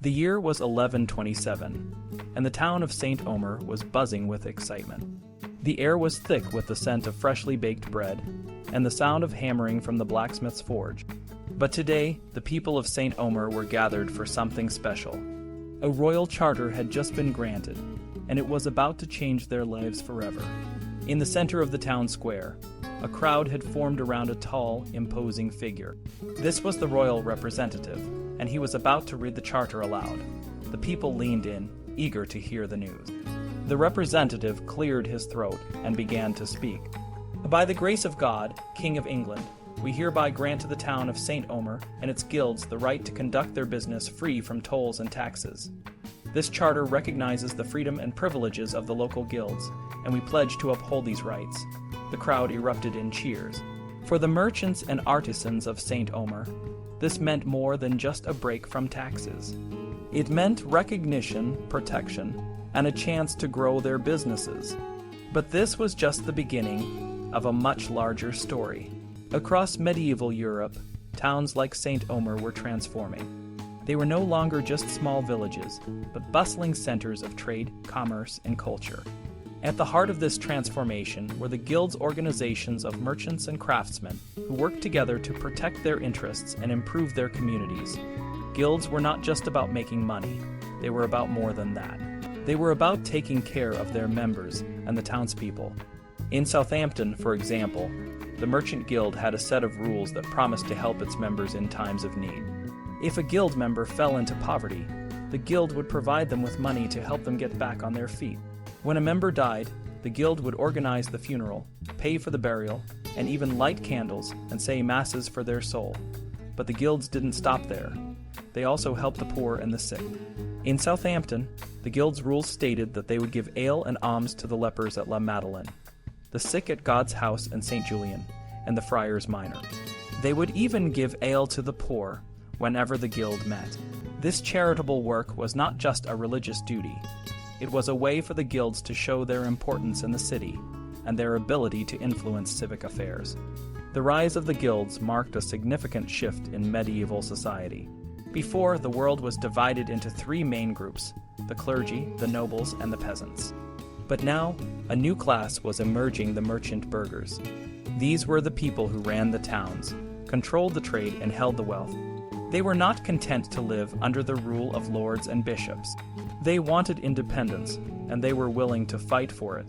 The year was 1127, and the town of St. Omer was buzzing with excitement. The air was thick with the scent of freshly baked bread and the sound of hammering from the blacksmith's forge. But today, the people of St. Omer were gathered for something special. A royal charter had just been granted, and it was about to change their lives forever. In the center of the town square, a crowd had formed around a tall, imposing figure. This was the royal representative, and he was about to read the charter aloud. The people leaned in, eager to hear the news. The representative cleared his throat and began to speak. By the grace of God, King of England, we hereby grant to the town of St. Omer and its guilds the right to conduct their business free from tolls and taxes. This charter recognizes the freedom and privileges of the local guilds, and we pledge to uphold these rights. The crowd erupted in cheers. For the merchants and artisans of St. Omer, this meant more than just a break from taxes. It meant recognition, protection, and a chance to grow their businesses. But this was just the beginning of a much larger story. Across medieval Europe, towns like St. Omer were transforming. They were no longer just small villages, but bustling centers of trade, commerce, and culture. At the heart of this transformation were the guilds' organizations of merchants and craftsmen who worked together to protect their interests and improve their communities. Guilds were not just about making money, they were about more than that. They were about taking care of their members and the townspeople. In Southampton, for example, the Merchant Guild had a set of rules that promised to help its members in times of need. If a guild member fell into poverty, the guild would provide them with money to help them get back on their feet. When a member died, the guild would organize the funeral, pay for the burial, and even light candles and say masses for their soul. But the guilds didn't stop there. They also helped the poor and the sick. In Southampton, the guild's rules stated that they would give ale and alms to the lepers at La Madeleine, the sick at God's House and St. Julian, and the friars minor. They would even give ale to the poor whenever the guild met. This charitable work was not just a religious duty. It was a way for the guilds to show their importance in the city and their ability to influence civic affairs. The rise of the guilds marked a significant shift in medieval society. Before, the world was divided into three main groups: the clergy, the nobles, and the peasants. But now, a new class was emerging: the merchant burghers. These were the people who ran the towns, controlled the trade, and held the wealth. They were not content to live under the rule of lords and bishops. They wanted independence, and they were willing to fight for it.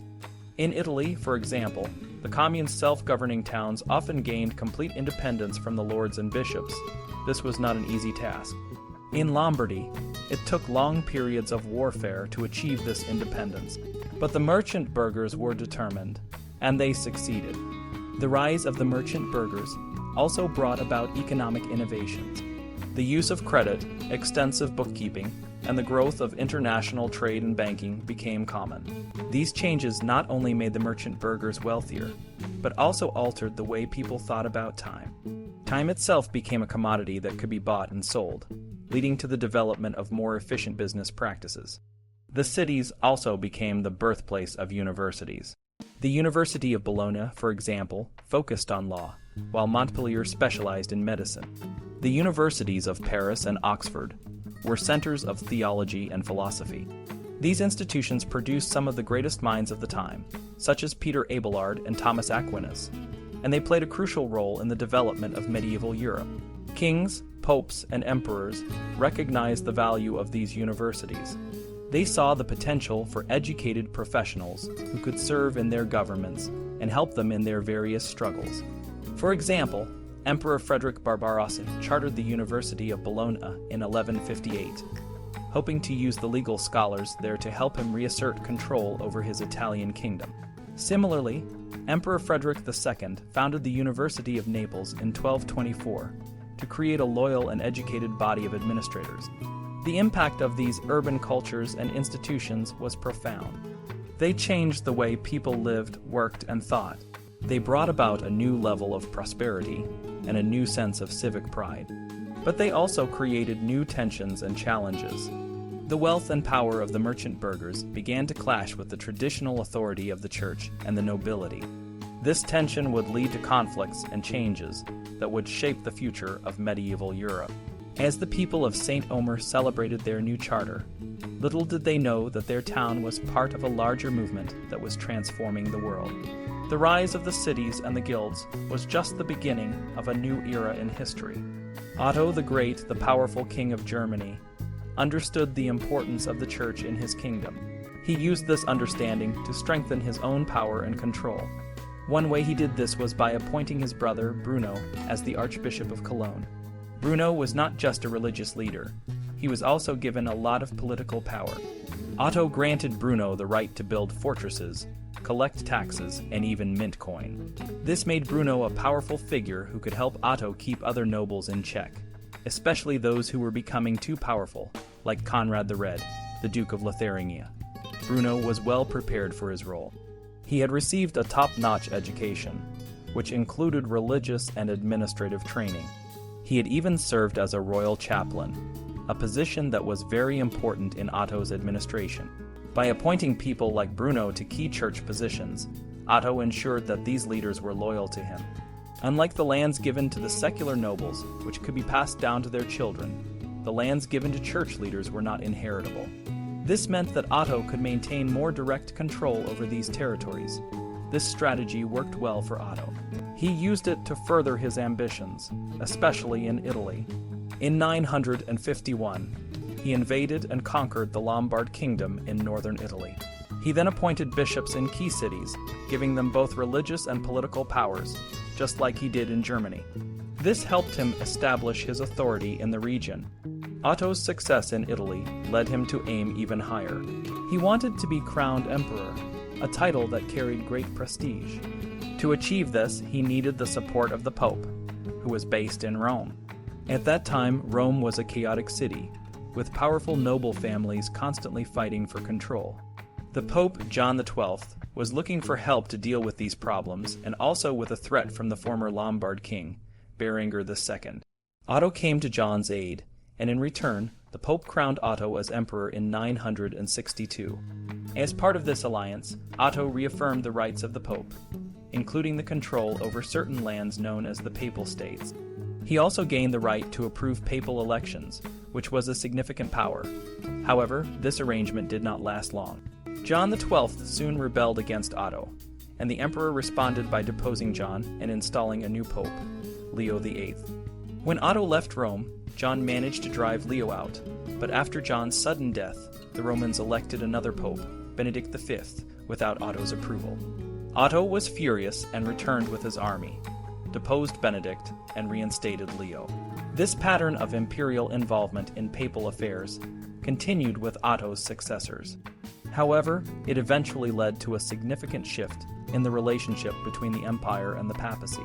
In Italy, for example, the commune's self-governing towns often gained complete independence from the lords and bishops. This was not an easy task. In Lombardy, it took long periods of warfare to achieve this independence. But the merchant burghers were determined, and they succeeded. The rise of the merchant burghers also brought about economic innovations. The use of credit, extensive bookkeeping, and the growth of international trade and banking became common. These changes not only made the merchant burghers wealthier, but also altered the way people thought about time. Time itself became a commodity that could be bought and sold, leading to the development of more efficient business practices. The cities also became the birthplace of universities. The University of Bologna, for example, focused on law, while Montpellier specialized in medicine. The universities of Paris and Oxford were centers of theology and philosophy. These institutions produced some of the greatest minds of the time, such as Peter Abelard and Thomas Aquinas, and they played a crucial role in the development of medieval Europe. Kings, popes, and emperors recognized the value of these universities. They saw the potential for educated professionals who could serve in their governments and help them in their various struggles. For example, Emperor Frederick Barbarossa chartered the University of Bologna in 1158, hoping to use the legal scholars there to help him reassert control over his Italian kingdom. Similarly, Emperor Frederick II founded the University of Naples in 1224 to create a loyal and educated body of administrators. The impact of these urban cultures and institutions was profound. They changed the way people lived, worked, and thought. They brought about a new level of prosperity and a new sense of civic pride. But they also created new tensions and challenges. The wealth and power of the merchant burghers began to clash with the traditional authority of the church and the nobility. This tension would lead to conflicts and changes that would shape the future of medieval Europe. As the people of St. Omer celebrated their new charter, little did they know that their town was part of a larger movement that was transforming the world. The rise of the cities and the guilds was just the beginning of a new era in history. Otto the Great, the powerful king of Germany, understood the importance of the church in his kingdom. He used this understanding to strengthen his own power and control. One way he did this was by appointing his brother, Bruno, as the Archbishop of Cologne. Bruno was not just a religious leader. He was also given a lot of political power. Otto granted Bruno the right to build fortresses, collect taxes, and even mint coin. This made Bruno a powerful figure who could help Otto keep other nobles in check, especially those who were becoming too powerful, like Conrad the Red, the Duke of Lotharingia. Bruno was well prepared for his role. He had received a top-notch education, which included religious and administrative training. He had even served as a royal chaplain, a position that was very important in Otto's administration. By appointing people like Bruno to key church positions, Otto ensured that these leaders were loyal to him. Unlike the lands given to the secular nobles, which could be passed down to their children, the lands given to church leaders were not inheritable. This meant that Otto could maintain more direct control over these territories. This strategy worked well for Otto. He used it to further his ambitions, especially in Italy. In 951, he invaded and conquered the Lombard kingdom in northern Italy. He then appointed bishops in key cities, giving them both religious and political powers, just like he did in Germany. This helped him establish his authority in the region. Otto's success in Italy led him to aim even higher. He wanted to be crowned emperor, a title that carried great prestige. To achieve this, he needed the support of the Pope, who was based in Rome. At that time, Rome was a chaotic city, with powerful noble families constantly fighting for control. The Pope, John XII, was looking for help to deal with these problems and also with a threat from the former Lombard king, Berengar II. Otto came to John's aid, and in return, the Pope crowned Otto as emperor in 962. As part of this alliance, Otto reaffirmed the rights of the Pope, including the control over certain lands known as the Papal States. He also gained the right to approve papal elections, which was a significant power. However, this arrangement did not last long. John XII soon rebelled against Otto, and the emperor responded by deposing John and installing a new pope, Leo VIII. When Otto left Rome, John managed to drive Leo out, but after John's sudden death, the Romans elected another pope, Benedict V, without Otto's approval. Otto was furious and returned with his army, deposed Benedict, and reinstated Leo. This pattern of imperial involvement in papal affairs continued with Otto's successors. However, it eventually led to a significant shift in the relationship between the empire and the papacy.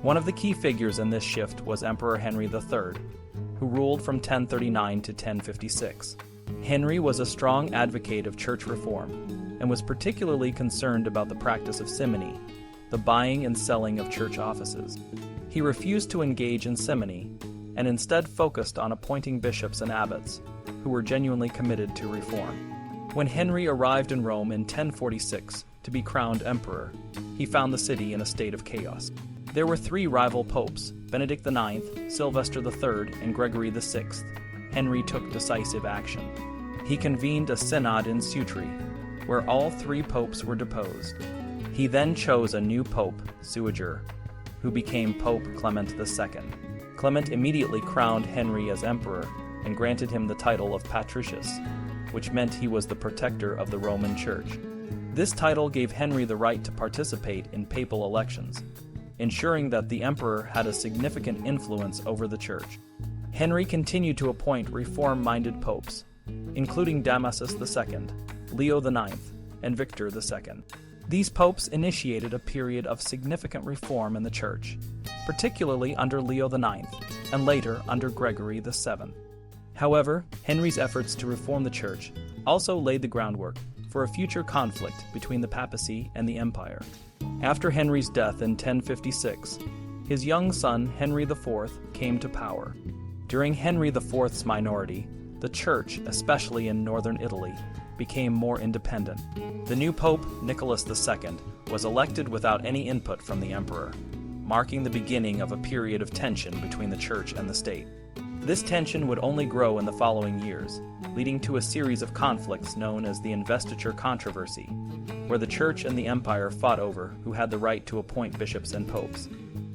One of the key figures in this shift was Emperor Henry III, who ruled from 1039 to 1056. Henry was a strong advocate of church reform and was particularly concerned about the practice of simony, the buying and selling of church offices. He refused to engage in simony and instead focused on appointing bishops and abbots who were genuinely committed to reform. When Henry arrived in Rome in 1046 to be crowned emperor, he found the city in a state of chaos. There were three rival popes, Benedict IX, Sylvester III, and Gregory VI. Henry took decisive action. He convened a synod in Sutri, where all three popes were deposed. He then chose a new pope, Suiger, who became Pope Clement II. Clement immediately crowned Henry as emperor and granted him the title of Patricius, which meant he was the protector of the Roman Church. This title gave Henry the right to participate in papal elections, ensuring that the emperor had a significant influence over the church. Henry continued to appoint reform-minded popes, including Damasus II, Leo IX, and Victor II. These popes initiated a period of significant reform in the church, particularly under Leo IX, and later under Gregory VII. However, Henry's efforts to reform the church also laid the groundwork for a future conflict between the papacy and the empire. After Henry's death in 1056, his young son Henry IV came to power. During Henry IV's minority, the church, especially in northern Italy, became more independent. The new pope, Nicholas II, was elected without any input from the emperor, marking the beginning of a period of tension between the church and the state. This tension would only grow in the following years, leading to a series of conflicts known as the investiture controversy, where the Church and the Empire fought over who had the right to appoint bishops and popes.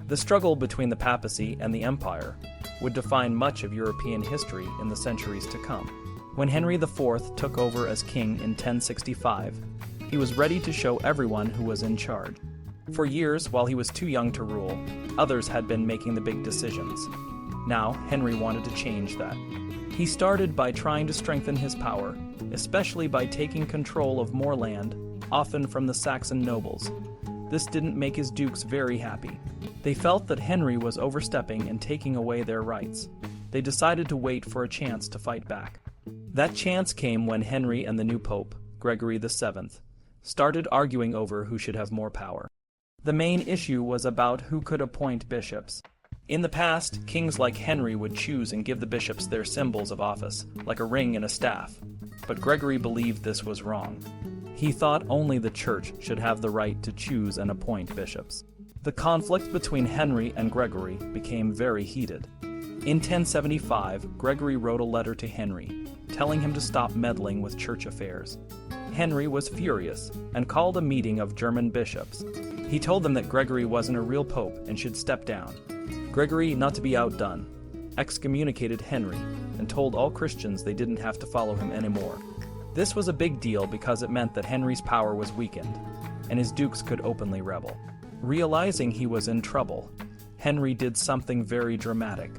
The struggle between the papacy and the Empire would define much of European history in the centuries to come. When Henry IV took over as king in 1065, he was ready to show everyone who was in charge. For years, while he was too young to rule, others had been making the big decisions. Now, Henry wanted to change that. He started by trying to strengthen his power, especially by taking control of more land, often from the Saxon nobles. This didn't make his dukes very happy. They felt that Henry was overstepping and taking away their rights. They decided to wait for a chance to fight back. That chance came when Henry and the new pope, Gregory VII, started arguing over who should have more power. The main issue was about who could appoint bishops. In the past, kings like Henry would choose and give the bishops their symbols of office, like a ring and a staff. But Gregory believed this was wrong. He thought only the Church should have the right to choose and appoint bishops. The conflict between Henry and Gregory became very heated. In 1075, Gregory wrote a letter to Henry, telling him to stop meddling with church affairs. Henry was furious and called a meeting of German bishops. He told them that Gregory wasn't a real pope and should step down. Gregory, not to be outdone, excommunicated Henry and told all Christians they didn't have to follow him anymore. This was a big deal because it meant that Henry's power was weakened, and his dukes could openly rebel. Realizing he was in trouble, Henry did something very dramatic.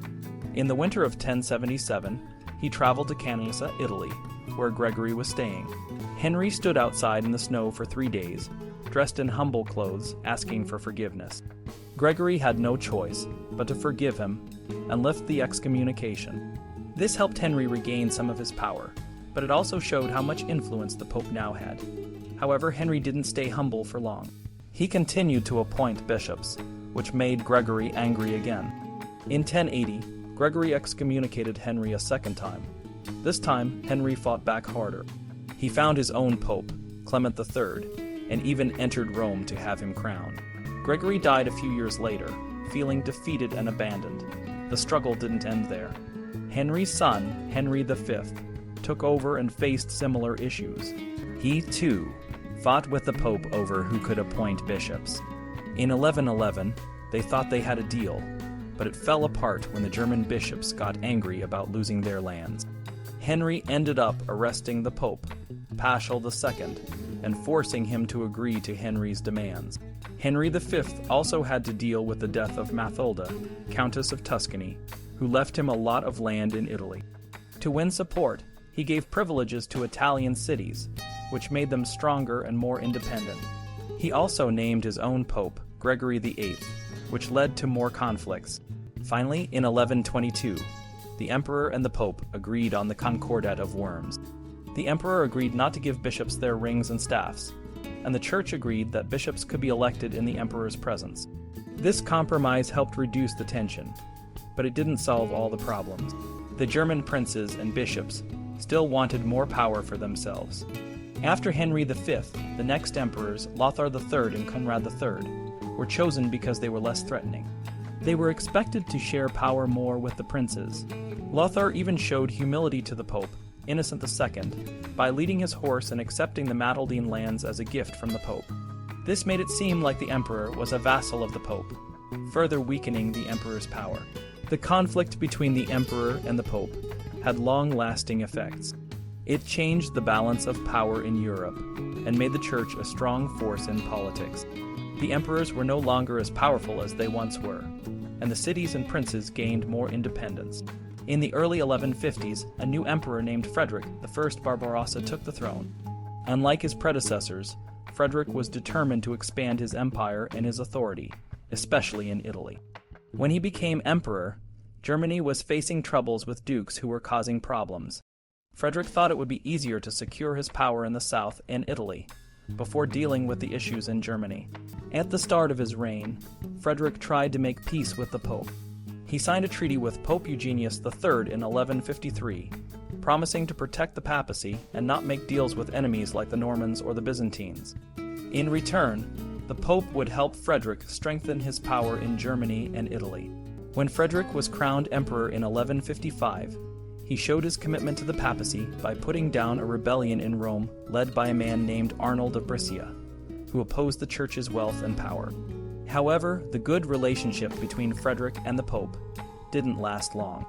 In the winter of 1077, he traveled to Canisa, Italy, where Gregory was staying. Henry stood outside in the snow for 3 days, dressed in humble clothes, asking for forgiveness. Gregory had no choice but to forgive him and lift the excommunication. This helped Henry regain some of his power, but it also showed how much influence the Pope now had. However, Henry didn't stay humble for long. He continued to appoint bishops, which made Gregory angry again. In 1080, Gregory excommunicated Henry a second time. This time, Henry fought back harder. He found his own pope, Clement III, and even entered Rome to have him crowned. Gregory died a few years later, feeling defeated and abandoned. The struggle didn't end there. Henry's son, Henry V, took over and faced similar issues. He, too, fought with the Pope over who could appoint bishops. In 1111, they thought they had a deal, but it fell apart when the German bishops got angry about losing their lands. Henry ended up arresting the Pope, Paschal II, and forcing him to agree to Henry's demands. Henry V also had to deal with the death of Mathilda, Countess of Tuscany, who left him a lot of land in Italy. To win support, he gave privileges to Italian cities, which made them stronger and more independent. He also named his own pope, Gregory VIII, which led to more conflicts. Finally, in 1122, the emperor and the pope agreed on the Concordat of Worms. The emperor agreed not to give bishops their rings and staffs, and the church agreed that bishops could be elected in the emperor's presence. This compromise helped reduce the tension, but it didn't solve all the problems. The German princes and bishops still wanted more power for themselves. After Henry V, the next emperors, Lothar III and Conrad III, were chosen because they were less threatening. They were expected to share power more with the princes. Lothar even showed humility to the Pope, Innocent II, by leading his horse and accepting the Matildine lands as a gift from the Pope. This made it seem like the emperor was a vassal of the Pope, further weakening the emperor's power. The conflict between the emperor and the Pope had long-lasting effects. It changed the balance of power in Europe and made the Church a strong force in politics. The emperors were no longer as powerful as they once were, and the cities and princes gained more independence. In the early 1150s, a new emperor named Frederick I Barbarossa took the throne. Unlike his predecessors, Frederick was determined to expand his empire and his authority, especially in Italy. When he became emperor, Germany was facing troubles with dukes who were causing problems. Frederick thought it would be easier to secure his power in the south and Italy, before dealing with the issues in Germany. At the start of his reign, Frederick tried to make peace with the Pope. He signed a treaty with Pope Eugenius III in 1153, promising to protect the papacy and not make deals with enemies like the Normans or the Byzantines. In return, the Pope would help Frederick strengthen his power in Germany and Italy. When Frederick was crowned emperor in 1155, he showed his commitment to the papacy by putting down a rebellion in Rome led by a man named Arnold of Brescia, who opposed the church's wealth and power. However, the good relationship between Frederick and the Pope didn't last long.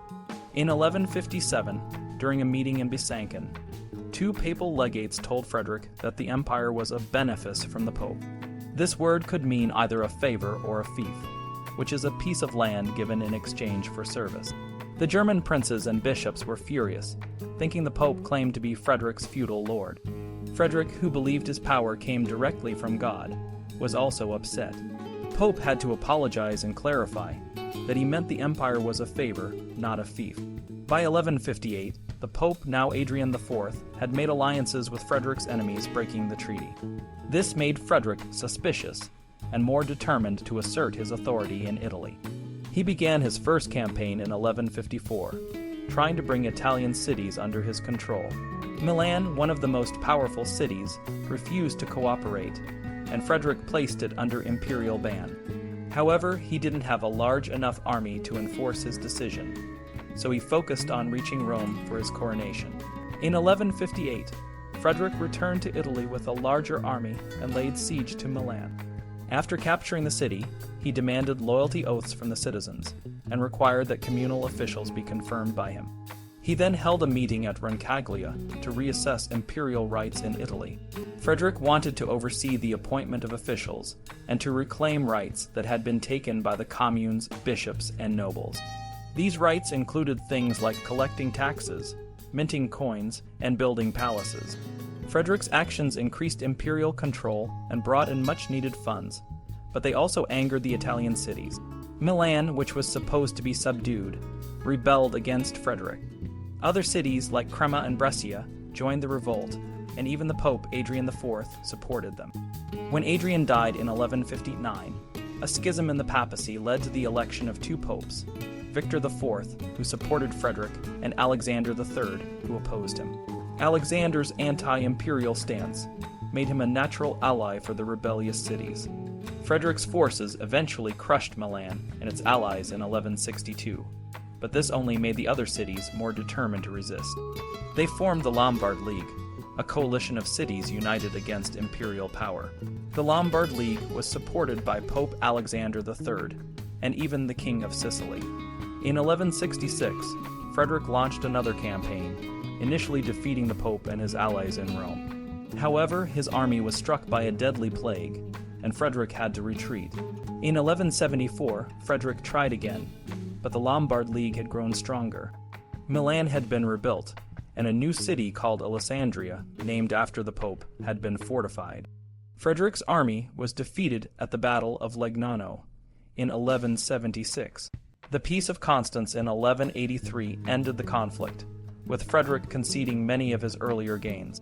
In 1157, during a meeting in Besançon, two papal legates told Frederick that the empire was a benefice from the Pope. This word could mean either a favor or a fief, which is a piece of land given in exchange for service. The German princes and bishops were furious, thinking the Pope claimed to be Frederick's feudal lord. Frederick, who believed his power came directly from God, was also upset. Pope had to apologize and clarify that he meant the empire was a favor, not a fief. By 1158, the Pope, now Adrian IV, had made alliances with Frederick's enemies, breaking the treaty. This made Frederick suspicious and more determined to assert his authority in Italy. He began his first campaign in 1154, trying to bring Italian cities under his control. Milan, one of the most powerful cities, refused to cooperate, and Frederick placed it under imperial ban. However, he didn't have a large enough army to enforce his decision, so he focused on reaching Rome for his coronation. In 1158, Frederick returned to Italy with a larger army and laid siege to Milan. After capturing the city, he demanded loyalty oaths from the citizens and required that communal officials be confirmed by him. He then held a meeting at Roncaglia to reassess imperial rights in Italy. Frederick wanted to oversee the appointment of officials and to reclaim rights that had been taken by the communes, bishops, and nobles. These rights included things like collecting taxes, minting coins, and building palaces. Frederick's actions increased imperial control and brought in much-needed funds, but they also angered the Italian cities. Milan, which was supposed to be subdued, rebelled against Frederick. Other cities like Crema and Brescia joined the revolt, and even the Pope, Adrian IV, supported them. When Adrian died in 1159, a schism in the papacy led to the election of two popes, Victor IV, who supported Frederick, and Alexander III, who opposed him. Alexander's anti-imperial stance made him a natural ally for the rebellious cities. Frederick's forces eventually crushed Milan and its allies in 1162, but this only made the other cities more determined to resist. They formed the Lombard League, a coalition of cities united against imperial power. The Lombard League was supported by Pope Alexander III and even the King of Sicily. In 1166, Frederick launched another campaign, initially defeating the Pope and his allies in Rome. However, his army was struck by a deadly plague, and Frederick had to retreat. In 1174, Frederick tried again, but the Lombard League had grown stronger. Milan had been rebuilt, and a new city called Alessandria, named after the Pope, had been fortified. Frederick's army was defeated at the Battle of Legnano in 1176. The Peace of Constance in 1183 ended the conflict, with Frederick conceding many of his earlier gains.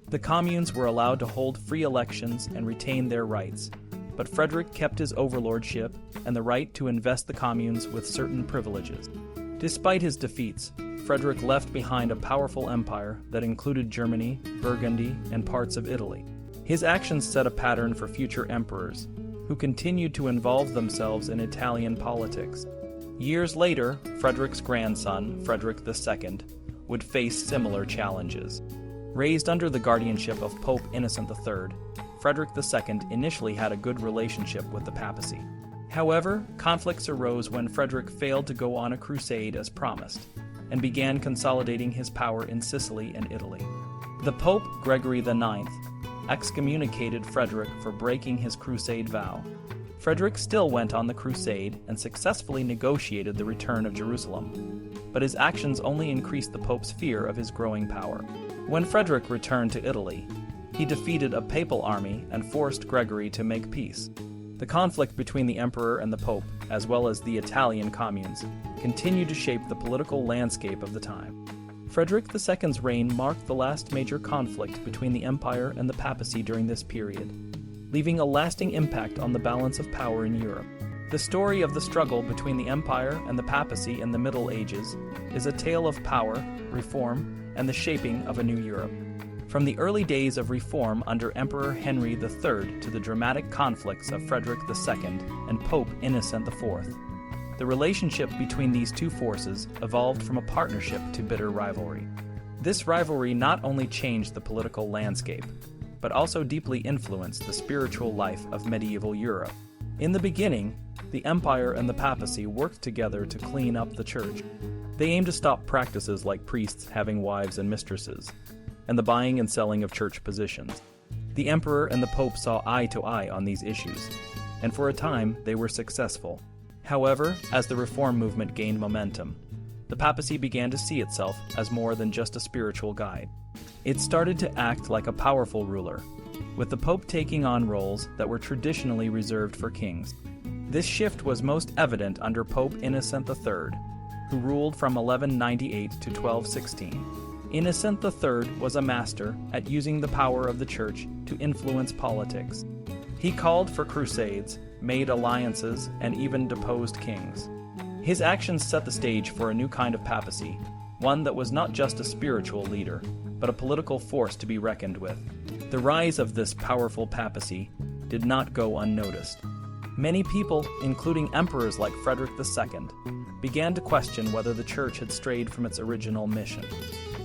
The communes were allowed to hold free elections and retain their rights, but Frederick kept his overlordship and the right to invest the communes with certain privileges. Despite his defeats, Frederick left behind a powerful empire that included Germany, Burgundy, and parts of Italy. His actions set a pattern for future emperors, who continued to involve themselves in Italian politics. Years later, Frederick's grandson, Frederick II, would face similar challenges. Raised under the guardianship of Pope Innocent III, Frederick II initially had a good relationship with the papacy. However, conflicts arose when Frederick failed to go on a crusade as promised, and began consolidating his power in Sicily and Italy. The Pope, Gregory IX, excommunicated Frederick for breaking his crusade vow. Frederick still went on the crusade and successfully negotiated the return of Jerusalem, but his actions only increased the Pope's fear of his growing power. When Frederick returned to Italy, he defeated a papal army and forced Gregory to make peace. The conflict between the emperor and the Pope, as well as the Italian communes, continued to shape the political landscape of the time. Frederick II's reign marked the last major conflict between the empire and the papacy during this period, leaving a lasting impact on the balance of power in Europe. The story of the struggle between the empire and the papacy in the Middle Ages is a tale of power, reform, and the shaping of a new Europe. From the early days of reform under Emperor Henry III to the dramatic conflicts of Frederick II and Pope Innocent IV, The relationship between these two forces evolved from a partnership to bitter rivalry. This rivalry not only changed the political landscape, but also deeply influenced the spiritual life of medieval Europe. In the beginning, the empire and the papacy worked together to clean up the church. They aimed to stop practices like priests having wives and mistresses, and the buying and selling of church positions. The emperor and the pope saw eye to eye on these issues, and for a time they were successful. However, as the reform movement gained momentum, the papacy began to see itself as more than just a spiritual guide. It started to act like a powerful ruler, with the pope taking on roles that were traditionally reserved for kings. This shift was most evident under Pope Innocent III, who ruled from 1198 to 1216. Innocent III was a master at using the power of the church to influence politics. He called for crusades, made alliances, and even deposed kings. His actions set the stage for a new kind of papacy, one that was not just a spiritual leader, but a political force to be reckoned with. The rise of this powerful papacy did not go unnoticed. Many people, including emperors like Frederick II, began to question whether the church had strayed from its original mission.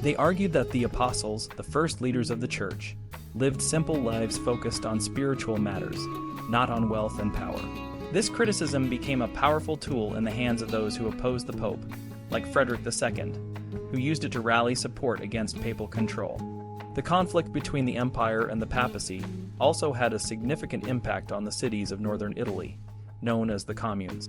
They argued that the apostles, the first leaders of the church, lived simple lives focused on spiritual matters, not on wealth and power. This criticism became a powerful tool in the hands of those who opposed the pope, like Frederick II, who used it to rally support against papal control. The conflict between the empire and the papacy also had a significant impact on the cities of northern Italy, known as the communes.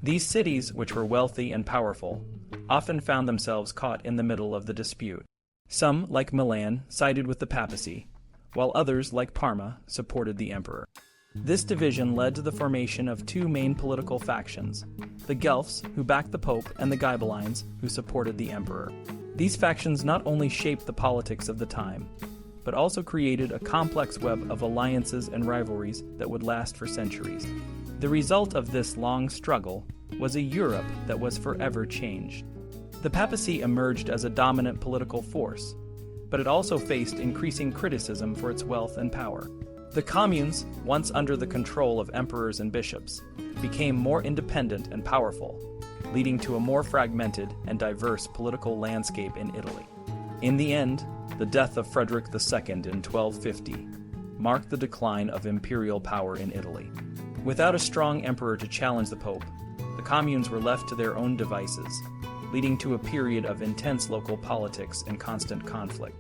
These cities, which were wealthy and powerful, often found themselves caught in the middle of the dispute. Some, like Milan, sided with the papacy, while others, like Parma, supported the emperor. This division led to the formation of two main political factions, the Guelphs, who backed the pope, and the Ghibellines, who supported the emperor. These factions not only shaped the politics of the time, but also created a complex web of alliances and rivalries that would last for centuries. The result of this long struggle was a Europe that was forever changed. The papacy emerged as a dominant political force, but it also faced increasing criticism for its wealth and power. The communes, once under the control of emperors and bishops, became more independent and powerful, leading to a more fragmented and diverse political landscape in Italy. In the end, the death of Frederick II in 1250 marked the decline of imperial power in Italy. Without a strong emperor to challenge the pope, the communes were left to their own devices, leading to a period of intense local politics and constant conflict.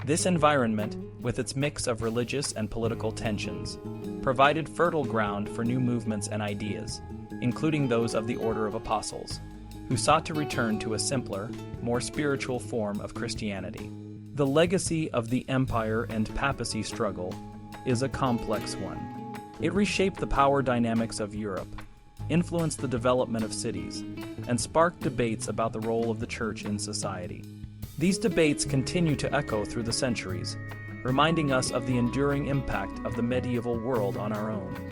This environment, with its mix of religious and political tensions, provided fertile ground for new movements and ideas, including those of the Order of Apostles, who sought to return to a simpler, more spiritual form of Christianity. The legacy of the empire and papacy struggle is a complex one. It reshaped the power dynamics of Europe, influenced the development of cities, and sparked debates about the role of the church in society. These debates continue to echo through the centuries, reminding us of the enduring impact of the medieval world on our own.